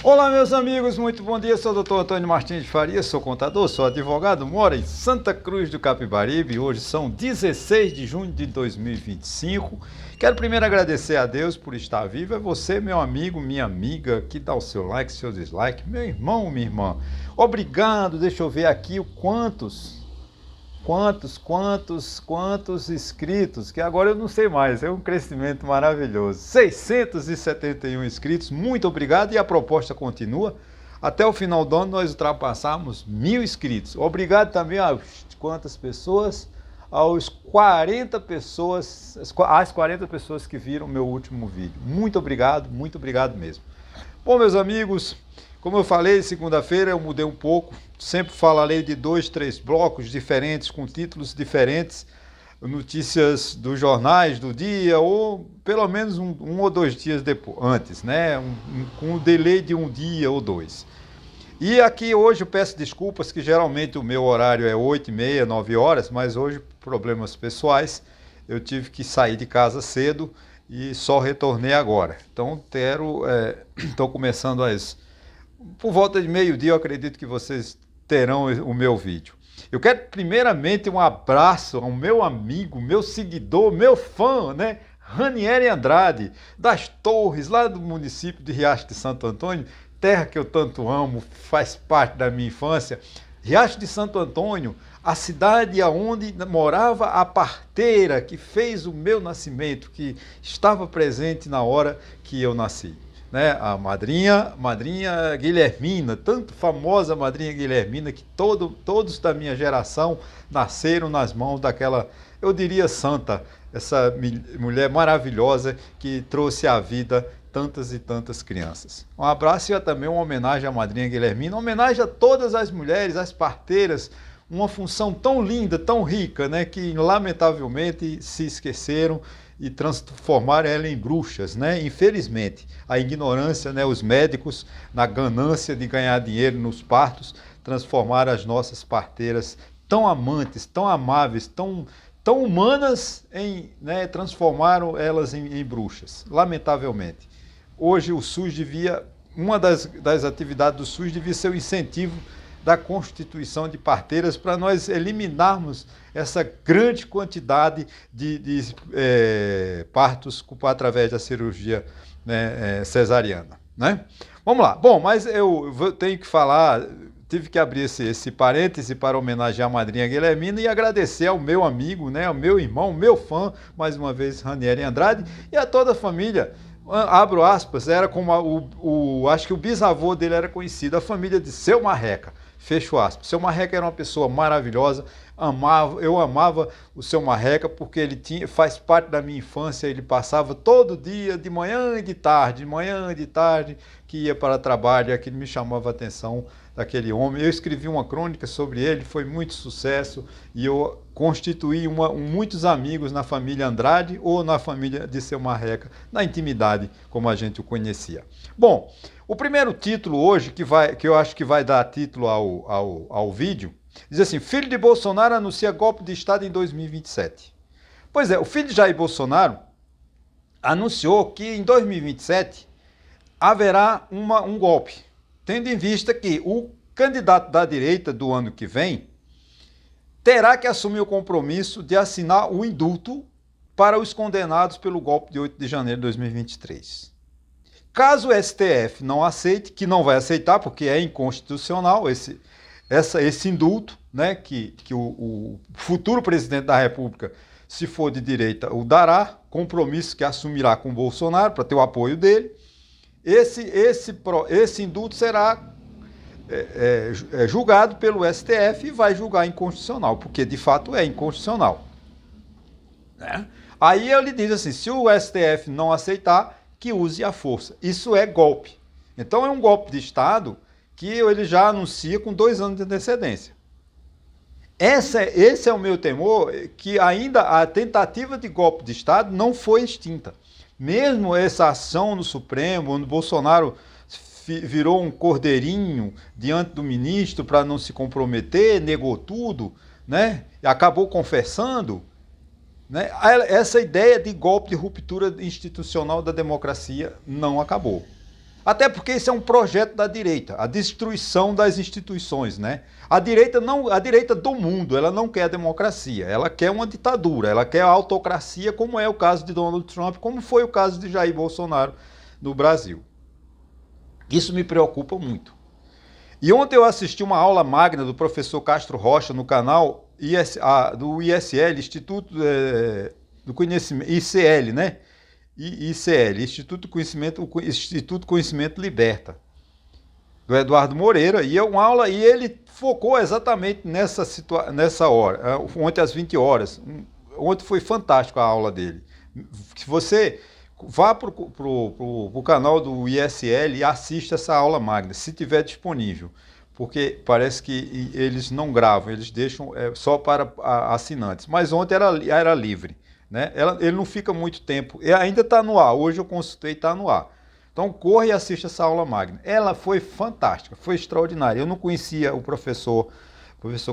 Olá, meus amigos, muito bom dia. Sou o Dr. Antônio Martins de Faria, sou contador, sou advogado, moro em Santa Cruz do Capibaribe. Hoje são 16 de junho de 2025. Quero primeiro agradecer a Deus por estar vivo. É você, meu amigo, minha amiga, que dá o seu like, seu dislike, meu irmão, minha irmã. Obrigado, deixa eu ver aqui o quantos inscritos, que agora eu não sei mais, é um crescimento maravilhoso. 671 inscritos, muito obrigado, e a proposta continua. Até o final do ano nós ultrapassamos 1.000 inscritos. Obrigado também a quantas pessoas? Aos 40 pessoas, às 40 pessoas que viram meu último vídeo. Muito obrigado mesmo. Bom, meus amigos, como eu falei, segunda-feira eu mudei um pouco, sempre falarei de 2, 3 blocos diferentes, com títulos diferentes, notícias dos jornais do dia, ou pelo menos um ou 2 dias depois, antes, né? Com um delay de um dia ou 2. E aqui hoje eu peço desculpas, que geralmente o meu horário é 8h30, 9 horas, mas hoje, por problemas pessoais, eu tive que sair de casa cedo e só retornei agora. Então, estou começando por volta de meio-dia, eu acredito que vocês terão o meu vídeo. Eu quero primeiramente um abraço ao meu amigo, meu seguidor, meu fã, né? Ranieri Andrade, das Torres, lá do município de Riacho de Santo Antônio, terra que eu tanto amo, faz parte da minha infância. Riacho de Santo Antônio, a cidade onde morava a parteira que fez o meu nascimento, que estava presente na hora que eu nasci. Né, a madrinha Guilhermina, tanto famosa madrinha Guilhermina, que todos da minha geração nasceram nas mãos daquela, eu diria, santa, essa mulher maravilhosa que trouxe à vida tantas e tantas crianças. Um abraço e também uma homenagem à madrinha Guilhermina, uma homenagem a todas as mulheres, as parteiras, uma função tão linda, tão rica, né, que lamentavelmente se esqueceram e transformaram ela em bruxas, né? Infelizmente, a ignorância, né? Os médicos, na ganância de ganhar dinheiro nos partos, transformaram as nossas parteiras tão amantes, tão amáveis, tão humanas, né? Transformaram elas em bruxas, lamentavelmente. Hoje o SUS uma das atividades do SUS devia ser o incentivo da constituição de parteiras, para nós eliminarmos essa grande quantidade de partos através da cirurgia, né, cesariana. Né? Vamos lá. Bom, mas eu tenho que falar, tive que abrir esse parêntese para homenagear a madrinha Guilhermina e agradecer ao meu amigo, né, ao meu irmão, meu fã, mais uma vez, Ranieri Andrade, e a toda a família. Abro aspas, era como acho que o bisavô dele era conhecido, a família de Seu Marreca. Fecho aspas. Seu Marreca era uma pessoa maravilhosa, eu amava o Seu Marreca porque ele faz parte da minha infância, ele passava todo dia, de manhã e de tarde, que ia para o trabalho, e aquilo me chamava a atenção daquele homem. Eu escrevi uma crônica sobre ele, foi muito sucesso, e eu constituí muitos amigos na família Andrade ou na família de Seu Marreca, na intimidade, como a gente o conhecia. Bom, o primeiro título hoje, que eu acho que vai dar título ao vídeo, diz assim: filho de Bolsonaro anuncia golpe de Estado em 2027. Pois é, o filho de Jair Bolsonaro anunciou que em 2027 haverá um golpe, tendo em vista que o candidato da direita do ano que vem terá que assumir o compromisso de assinar o indulto para os condenados pelo golpe de 8 de janeiro de 2023. Caso o STF não aceite, que não vai aceitar porque é inconstitucional esse indulto, né, que o futuro presidente da República, se for de direita, o dará, compromisso que assumirá com o Bolsonaro para ter o apoio dele, esse indulto será julgado pelo STF e vai julgar inconstitucional, porque de fato é inconstitucional. Né? Aí ele diz assim, se o STF não aceitar, que use a força. Isso é golpe. Então é um golpe de Estado que ele já anuncia com 2 anos de antecedência. Esse é o meu temor, que ainda a tentativa de golpe de Estado não foi extinta. Mesmo essa ação no Supremo, onde Bolsonaro virou um cordeirinho diante do ministro para não se comprometer, negou tudo, né? Acabou confessando, né? Essa ideia de golpe, de ruptura institucional da democracia não acabou. Até porque isso é um projeto da direita, a destruição das instituições, né? A direita não, a direita do mundo, ela não quer a democracia, ela quer uma ditadura, ela quer a autocracia, como é o caso de Donald Trump, como foi o caso de Jair Bolsonaro no Brasil. Isso me preocupa muito. E ontem eu assisti uma aula magna do professor Castro Rocha no canal do ISL, Instituto do Conhecimento, ICL, né? ICL, Instituto Conhecimento Liberta, do Eduardo Moreira, e é uma aula, e ele focou exatamente nessa hora, ontem às 20 horas. Ontem foi fantástico a aula dele. Se você vá para o canal do ISL e assista essa aula magna, se tiver disponível, porque parece que eles não gravam, eles deixam só para assinantes, mas ontem era livre. Né? Ele não fica muito tempo, ainda está no ar, hoje eu consultei, está no ar. Então corre e assista essa aula magna. Ela foi fantástica, foi extraordinária. Eu não conhecia o professor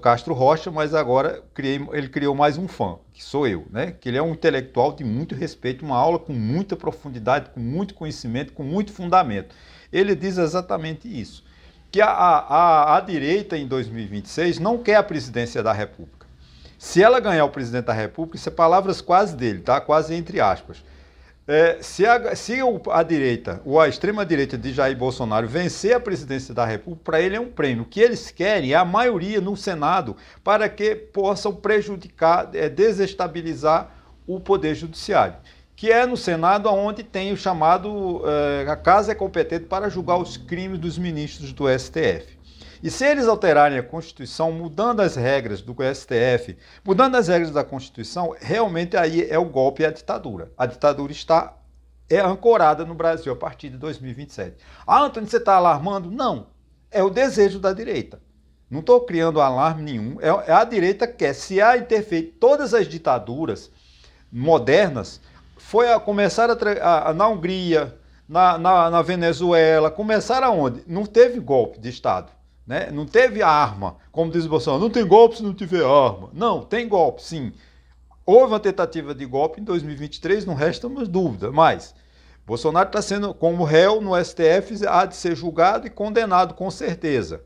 Castro Rocha, mas agora ele criou mais um fã, que sou eu, né? Que ele é um intelectual de muito respeito, uma aula com muita profundidade, com muito conhecimento, com muito fundamento. Ele diz exatamente isso, que a direita em 2026 não quer a presidência da República. Se ela ganhar o presidente da República, isso é palavras quase dele, tá? Quase entre aspas. Se a direita, ou a extrema-direita de Jair Bolsonaro vencer a presidência da República, para ele é um prêmio. O que eles querem é a maioria no Senado para que possam prejudicar, desestabilizar o Poder Judiciário. Que é no Senado onde tem o chamado, a casa é competente para julgar os crimes dos ministros do STF. E se eles alterarem a Constituição, mudando as regras do STF, mudando as regras da Constituição, realmente aí é o golpe e a ditadura. A ditadura está ancorada no Brasil a partir de 2027. Ah, Antônio, você está alarmando? Não. É o desejo da direita. Não estou criando alarme nenhum. A direita quer, se há interferir todas as ditaduras modernas, começaram na Hungria, na Venezuela, começaram aonde? Não teve golpe de Estado. Né? Não teve arma, como diz o Bolsonaro, não tem golpe se não tiver arma. Não, tem golpe, sim. Houve uma tentativa de golpe em 2023, não resta mais dúvida, mas Bolsonaro está sendo, como réu no STF, há de ser julgado e condenado, com certeza.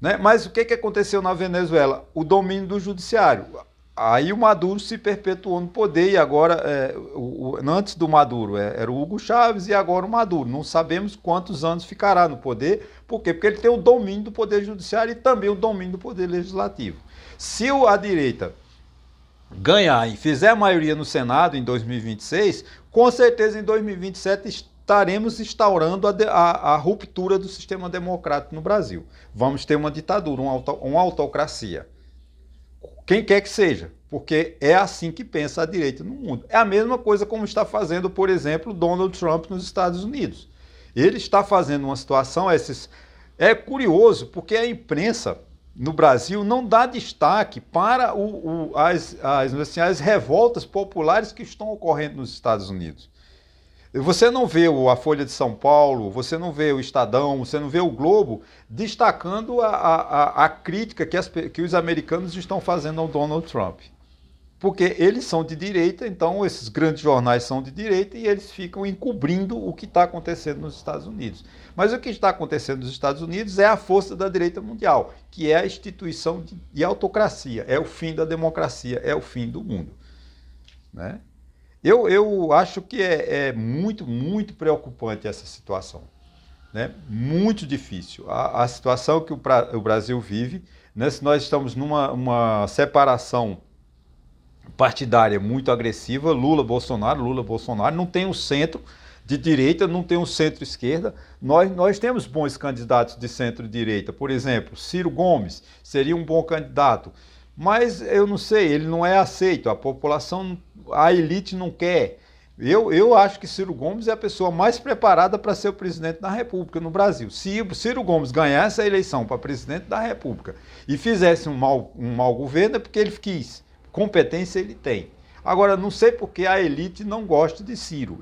Né? Mas o que aconteceu na Venezuela? O domínio do judiciário. Aí o Maduro se perpetuou no poder e agora, antes do Maduro era o Hugo Chávez e agora o Maduro. Não sabemos quantos anos ficará no poder. Por quê? Porque ele tem o domínio do poder judiciário e também o domínio do poder legislativo. Se a direita ganhar e fizer a maioria no Senado em 2026, com certeza em 2027 estaremos instaurando a ruptura do sistema democrático no Brasil. Vamos ter uma ditadura, uma autocracia. Quem quer que seja, porque é assim que pensa a direita no mundo. É a mesma coisa como está fazendo, por exemplo, Donald Trump nos Estados Unidos. Ele está fazendo uma situação, é curioso, porque a imprensa no Brasil não dá destaque para as revoltas populares que estão ocorrendo nos Estados Unidos. Você não vê a Folha de São Paulo, você não vê o Estadão, você não vê o Globo destacando a crítica que os americanos estão fazendo ao Donald Trump. Porque eles são de direita, então esses grandes jornais são de direita e eles ficam encobrindo o que está acontecendo nos Estados Unidos. Mas o que está acontecendo nos Estados Unidos é a força da direita mundial, que é a instituição de autocracia, é o fim da democracia, é o fim do mundo. Né? Eu acho que é muito, muito preocupante essa situação. Né? Muito difícil. A situação que o Brasil vive, né? Nós estamos numa separação partidária muito agressiva, Lula-Bolsonaro, não tem um centro de direita, não tem um centro-esquerda. Nós temos bons candidatos de centro-direita, por exemplo, Ciro Gomes seria um bom candidato, mas eu não sei, ele não é aceito, a população, a elite não quer. Eu acho que Ciro Gomes é a pessoa mais preparada para ser o presidente da República no Brasil. Se Ciro Gomes ganhasse a eleição para presidente da República e fizesse um mau governo, é porque ele quis. Competência ele tem. Agora, não sei porque a elite não gosta de Ciro.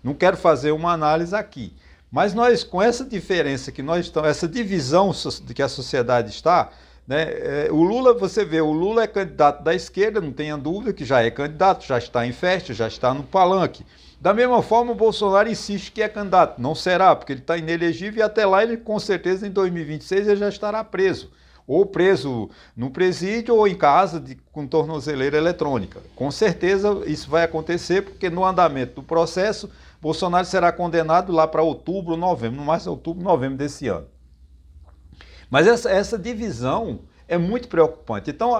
Não quero fazer uma análise aqui. Mas nós, com essa diferença que nós estamos, essa divisão de que a sociedade está, né, o Lula, você vê, o Lula é candidato da esquerda, não tenha dúvida que já é candidato, já está em festa, já está no palanque. Da mesma forma, o Bolsonaro insiste que é candidato. Não será, porque ele está inelegível e até lá ele, com certeza, em 2026, ele já estará preso. Ou preso no presídio ou em casa com tornozeleira eletrônica. Com certeza isso vai acontecer, porque no andamento do processo, Bolsonaro será condenado lá para outubro, novembro, no mais outubro, novembro desse ano. Mas essa divisão é muito preocupante. Então,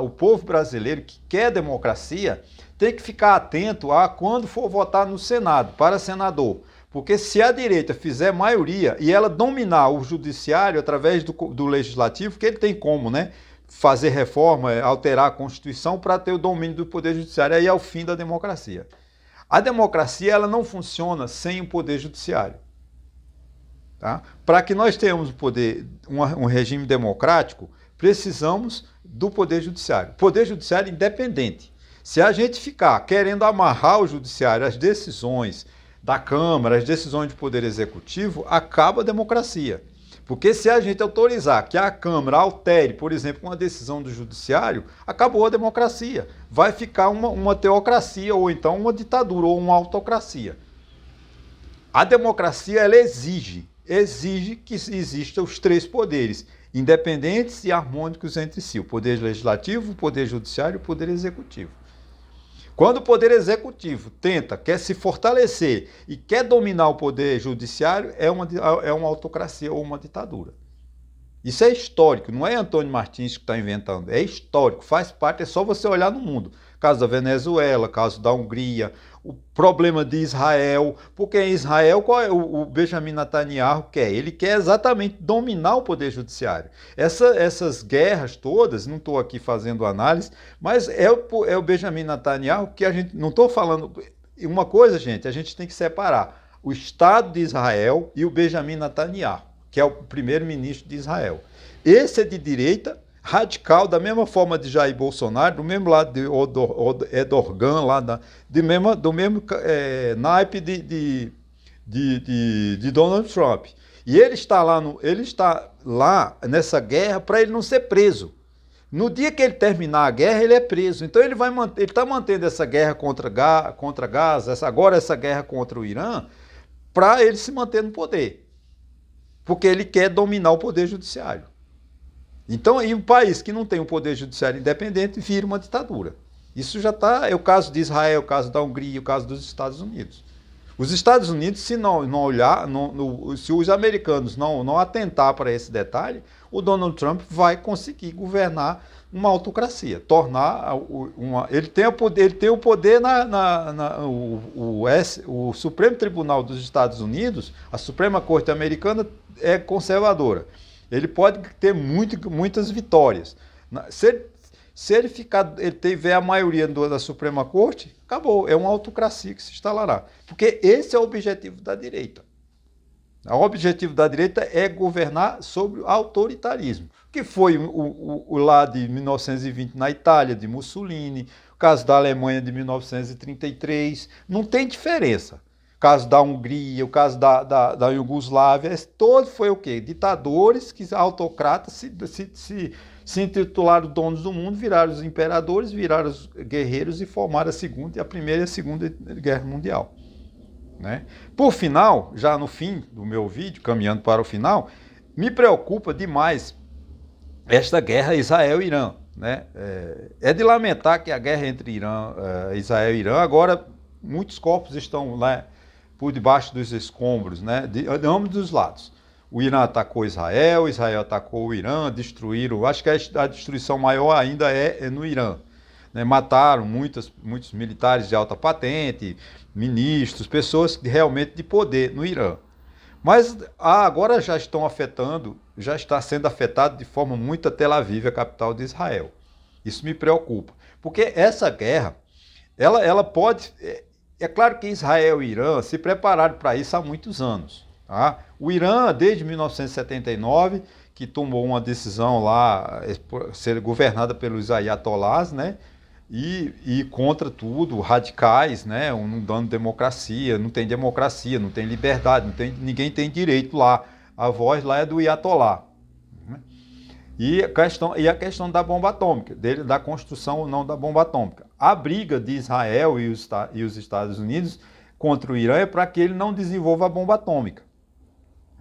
o povo brasileiro que quer democracia tem que ficar atento a quando for votar no Senado, para senador. Porque se a direita fizer maioria e ela dominar o judiciário através do legislativo, que ele tem como, né, fazer reforma, alterar a Constituição para ter o domínio do poder judiciário, aí é o fim da democracia. A democracia ela não funciona sem o poder judiciário. Tá? Para que nós tenhamos um regime democrático, precisamos do poder judiciário. Poder judiciário independente. Se a gente ficar querendo amarrar o judiciário às decisões da Câmara, as decisões do Poder Executivo, acaba a democracia. Porque se a gente autorizar que a Câmara altere, por exemplo, uma decisão do Judiciário, acabou a democracia. Vai ficar uma teocracia, ou então uma ditadura, ou uma autocracia. A democracia, ela exige que existam os três poderes, independentes e harmônicos entre si. O Poder Legislativo, o Poder Judiciário e o Poder Executivo. Quando o Poder Executivo quer se fortalecer e quer dominar o Poder Judiciário, é uma autocracia ou uma ditadura. Isso é histórico, não é Antônio Martins que está inventando, é histórico, faz parte, é só você olhar no mundo. Caso da Venezuela, caso da Hungria, o problema de Israel, porque em Israel qual é o Benjamin Netanyahu quer? Ele quer exatamente dominar o Poder Judiciário. Essas guerras todas, não estou aqui fazendo análise, mas é o Benjamin Netanyahu que a gente, não estou falando, uma coisa, gente, a gente tem que separar o Estado de Israel e o Benjamin Netanyahu, que é o primeiro-ministro de Israel. Esse é de direita, radical, da mesma forma de Jair Bolsonaro, do mesmo lado de Erdogan, do mesmo naipe de Donald Trump. E ele está lá nessa guerra para ele não ser preso. No dia que ele terminar a guerra, ele é preso. Então ele está mantendo essa guerra contra Gaza, agora essa guerra contra o Irã, para ele se manter no poder. Porque ele quer dominar o poder judiciário. Então, e um país que não tem um poder judiciário independente vira uma ditadura. Isso já está, é o caso de Israel, o caso da Hungria, o caso dos Estados Unidos. Os Estados Unidos, se não olhar, se os americanos não atentar para esse detalhe, o Donald Trump vai conseguir governar uma autocracia, tornar ele tem o poder o Supremo Tribunal dos Estados Unidos, a Suprema Corte Americana é conservadora. Ele pode ter muitas vitórias. Se ele tiver a maioria da Suprema Corte, acabou. É uma autocracia que se instalará. Porque esse é o objetivo da direita. O objetivo da direita é governar sobre o autoritarismo, que foi o lá de 1920 na Itália, de Mussolini, o caso da Alemanha de 1933. Não tem diferença. O caso da Hungria, o caso da Iugoslávia, todo foi o quê? Ditadores, autocratas se intitularam donos do mundo, viraram os imperadores, viraram os guerreiros e formaram a Primeira e a Segunda Guerra Mundial. Né? Por final, já no fim do meu vídeo, caminhando para o final, me preocupa demais esta guerra Israel-Irã. Né? É de lamentar que a guerra entre Israel e Irã, agora muitos corpos estão lá por debaixo dos escombros, né? de ambos os lados. O Irã atacou Israel atacou o Irã, destruíram. Acho que a destruição maior ainda é no Irã. Né? Mataram muitos militares de alta patente, ministros, pessoas realmente de poder no Irã. Mas agora já está sendo afetado de forma muito a Tel Aviv, a capital de Israel. Isso me preocupa, porque essa guerra, ela pode... É claro que Israel e Irã se prepararam para isso há muitos anos. Tá? O Irã, desde 1979, que tomou uma decisão lá, ser governada pelos ayatolás, né? E contra tudo, radicais, né? Não dando democracia, não tem liberdade, ninguém tem direito lá. A voz lá é do ayatolá. Né? E a questão da bomba atômica, da construção ou não da bomba atômica. A briga de Israel e os Estados Unidos contra o Irã é para que ele não desenvolva a bomba atômica.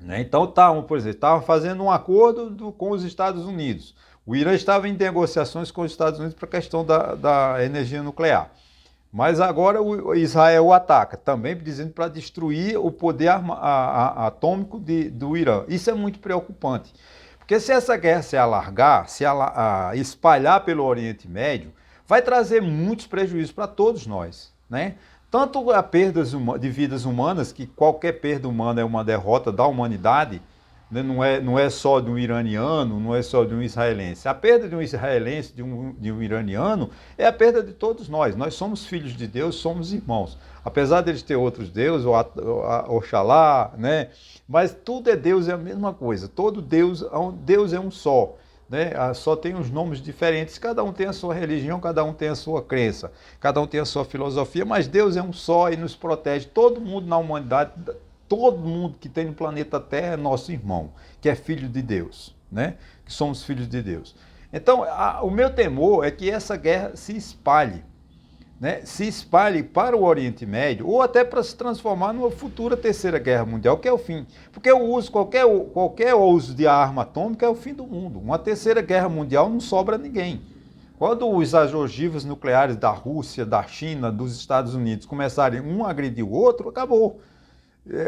Né? Então, por exemplo, estavam fazendo um acordo com os Estados Unidos. O Irã estava em negociações com os Estados Unidos para a questão da energia nuclear. Mas agora o Israel ataca, também dizendo para destruir o poder atômico do Irã. Isso é muito preocupante. Porque se essa guerra se alargar, espalhar pelo Oriente Médio, vai trazer muitos prejuízos para todos nós, né? Tanto a perda de vidas humanas, que qualquer perda humana é uma derrota da humanidade, né? Não é só de um iraniano, não é só de um israelense. A perda de um israelense, de um iraniano, é a perda de todos nós. Nós somos filhos de Deus, somos irmãos. Apesar deles ter outros deuses, Oxalá, né? Mas tudo é Deus, é a mesma coisa. Todo Deus é um só. Né? Só tem os nomes diferentes, cada um tem a sua religião, cada um tem a sua crença, cada um tem a sua filosofia, mas Deus é um só e nos protege. Todo mundo na humanidade, todo mundo que tem no planeta Terra é nosso irmão, que é filho de Deus, né? Que somos filhos de Deus. Então, o meu temor é que essa guerra se espalhe, né? Se espalhe para o Oriente Médio, ou até para se transformar numa futura terceira guerra mundial, que é o fim. Porque o uso, qualquer uso de arma atômica é o fim do mundo. Uma terceira guerra mundial não sobra ninguém. Quando os ogivas nucleares da Rússia, da China, dos Estados Unidos começarem um a agredir o outro, acabou.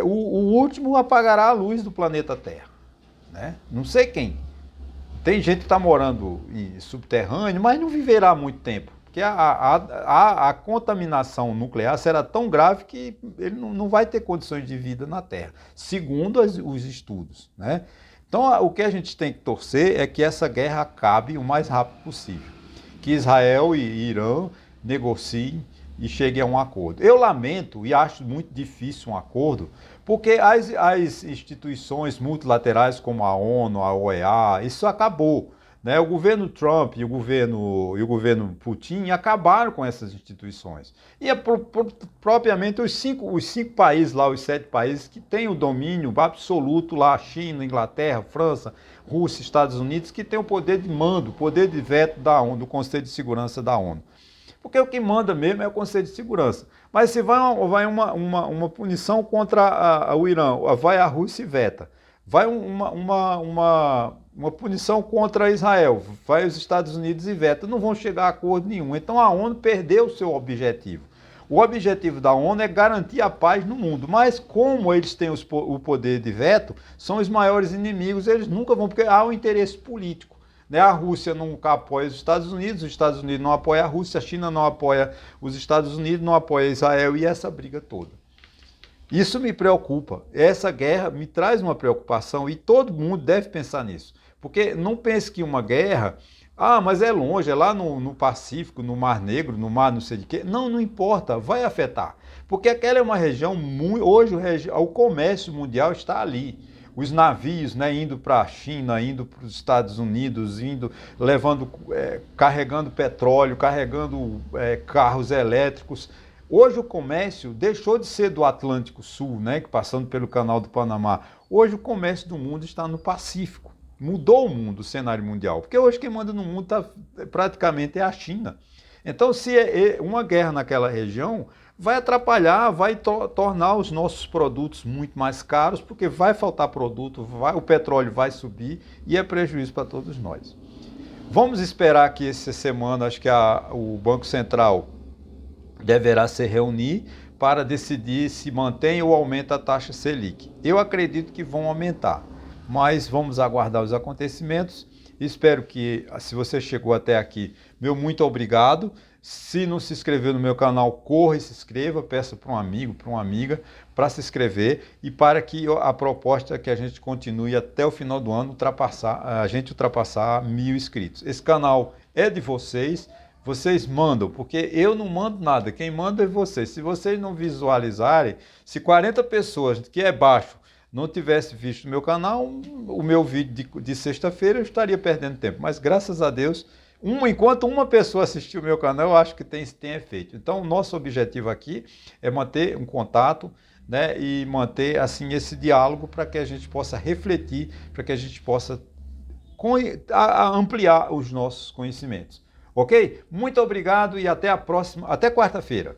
O último apagará a luz do planeta Terra, né? Não sei quem. Tem gente que está morando em subterrâneo, mas não viverá muito tempo. Porque a contaminação nuclear será tão grave que ele não vai ter condições de vida na Terra, segundo os estudos, né? Então, o que a gente tem que torcer é que essa guerra acabe o mais rápido possível. Que Israel e Irã negociem e cheguem a um acordo. Eu lamento e acho muito difícil um acordo, porque as instituições multilaterais como a ONU, a OEA, isso acabou. Né? O governo Trump e o governo Putin acabaram com essas instituições. E propriamente os cinco países lá, os 7 países que têm o domínio absoluto lá, China, Inglaterra, França, Rússia, Estados Unidos, que têm o poder de mando, o poder de veto da ONU, do Conselho de Segurança da ONU. Porque o que manda mesmo é o Conselho de Segurança. Mas se vai uma punição contra o Irã, vai a Rússia e veta. Vai uma punição contra Israel, vai os Estados Unidos e veta, não vão chegar a acordo nenhum. Então a ONU perdeu o seu objetivo. O objetivo da ONU é garantir a paz no mundo, mas como eles têm o poder de veto, são os maiores inimigos, eles nunca vão, porque há um interesse político. Né? A Rússia nunca apoia os Estados Unidos não apoia a Rússia, a China não apoia os Estados Unidos, não apoia Israel e essa briga toda. Isso me preocupa, essa guerra me traz uma preocupação e todo mundo deve pensar nisso. Porque não pense que uma guerra, mas é longe, é lá no Pacífico, no Mar Negro, no mar não sei de quê. Não importa, vai afetar. Porque aquela é uma região, hoje o comércio mundial está ali. Os navios, né, indo para a China, indo para os Estados Unidos, carregando petróleo, carregando carros elétricos. Hoje o comércio deixou de ser do Atlântico Sul, né, passando pelo Canal do Panamá. Hoje o comércio do mundo está no Pacífico. Mudou o mundo, o cenário mundial. Porque hoje quem manda no mundo praticamente é a China. Então, se uma guerra naquela região, vai atrapalhar, vai tornar os nossos produtos muito mais caros, porque vai faltar produto, o petróleo vai subir e é prejuízo para todos nós. Vamos esperar que essa semana, acho que o Banco Central deverá se reunir para decidir se mantém ou aumenta a taxa Selic. Eu acredito que vão aumentar, mas vamos aguardar os acontecimentos. Espero que, se você chegou até aqui, meu muito obrigado. Se não se inscreveu no meu canal, corra e se inscreva, peça para um amigo, para uma amiga, para se inscrever e para que a proposta é que a gente continue até o final do ano, ultrapassar 1000 inscritos. Esse canal é de vocês. Vocês mandam, porque eu não mando nada, quem manda é vocês. Se vocês não visualizarem, se 40 pessoas, que é baixo, não tivesse visto o meu canal, o meu vídeo de sexta-feira, eu estaria perdendo tempo. Mas graças a Deus, enquanto uma pessoa assistiu o meu canal, eu acho que tem efeito. Então, o nosso objetivo aqui é manter um contato, né, e manter assim esse diálogo para que a gente possa refletir, para que a gente possa ampliar os nossos conhecimentos. Ok? Muito obrigado e até a próxima, até quarta-feira.